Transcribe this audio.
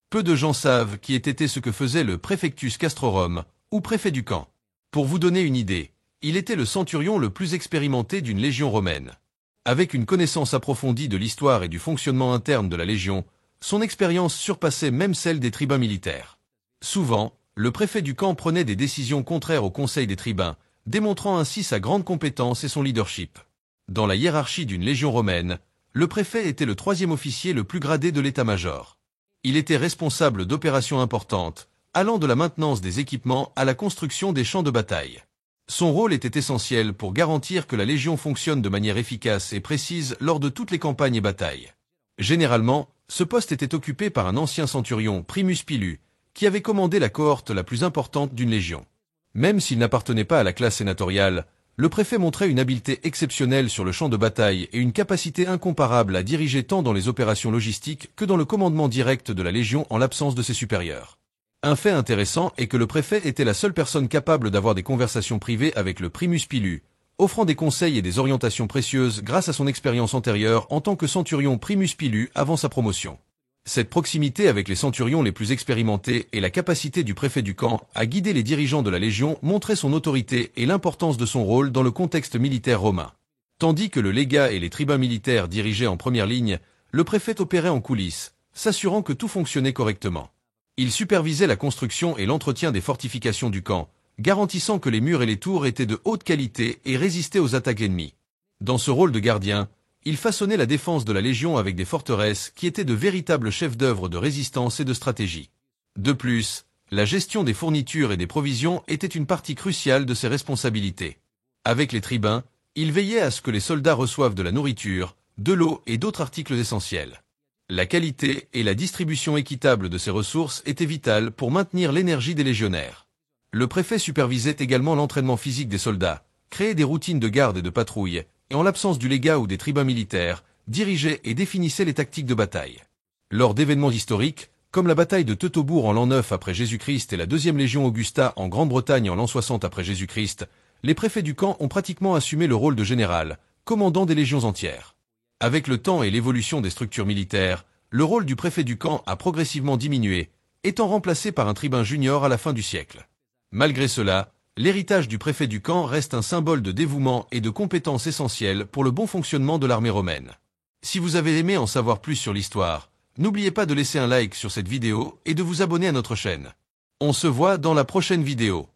Peu de gens savent qui était ce que faisait le praefectus castrorum, ou préfet du camp. Pour vous donner une idée, il était le centurion le plus expérimenté d'une légion romaine. Avec une connaissance approfondie de l'histoire et du fonctionnement interne de la légion, son expérience surpassait même celle des tribuns militaires. Souvent, le préfet du camp prenait des décisions contraires au conseil des tribuns, démontrant ainsi sa grande compétence et son leadership. Dans la hiérarchie d'une légion romaine, le préfet était le troisième officier le plus gradé de l'état-major. Il était responsable d'opérations importantes, allant de la maintenance des équipements à la construction des champs de bataille. Son rôle était essentiel pour garantir que la légion fonctionne de manière efficace et précise lors de toutes les campagnes et batailles. Généralement, ce poste était occupé par un ancien centurion, Primus Pilus, qui avait commandé la cohorte la plus importante d'une légion. Même s'il n'appartenait pas à la classe sénatoriale, le préfet montrait une habileté exceptionnelle sur le champ de bataille et une capacité incomparable à diriger tant dans les opérations logistiques que dans le commandement direct de la Légion en l'absence de ses supérieurs. Un fait intéressant est que le préfet était la seule personne capable d'avoir des conversations privées avec le Primus Pilus, offrant des conseils et des orientations précieuses grâce à son expérience antérieure en tant que centurion Primus Pilus avant sa promotion. Cette proximité avec les centurions les plus expérimentés et la capacité du préfet du camp à guider les dirigeants de la Légion montraient son autorité et l'importance de son rôle dans le contexte militaire romain. Tandis que le légat et les tribuns militaires dirigeaient en première ligne, le préfet opérait en coulisses, s'assurant que tout fonctionnait correctement. Il supervisait la construction et l'entretien des fortifications du camp, garantissant que les murs et les tours étaient de haute qualité et résistaient aux attaques ennemies. Dans ce rôle de gardien, il façonnait la défense de la Légion avec des forteresses qui étaient de véritables chefs d'œuvre de résistance et de stratégie. De plus, la gestion des fournitures et des provisions était une partie cruciale de ses responsabilités. Avec les tribuns, il veillait à ce que les soldats reçoivent de la nourriture, de l'eau et d'autres articles essentiels. La qualité et la distribution équitable de ces ressources étaient vitales pour maintenir l'énergie des légionnaires. Le préfet supervisait également l'entraînement physique des soldats, créait des routines de garde et de patrouille, et en l'absence du légat ou des tribuns militaires, dirigeait et définissait les tactiques de bataille. Lors d'événements historiques, comme la bataille de Teutobourg en l'an 9 après Jésus-Christ et la 2e Légion Augusta en Grande-Bretagne en l'an 60 après Jésus-Christ, les préfets du camp ont pratiquement assumé le rôle de général, commandant des légions entières. Avec le temps et l'évolution des structures militaires, le rôle du préfet du camp a progressivement diminué, étant remplacé par un tribun junior à la fin du siècle. Malgré cela, l'héritage du préfet du camp reste un symbole de dévouement et de compétences essentielles pour le bon fonctionnement de l'armée romaine. Si vous avez aimé en savoir plus sur l'histoire, n'oubliez pas de laisser un like sur cette vidéo et de vous abonner à notre chaîne. On se voit dans la prochaine vidéo.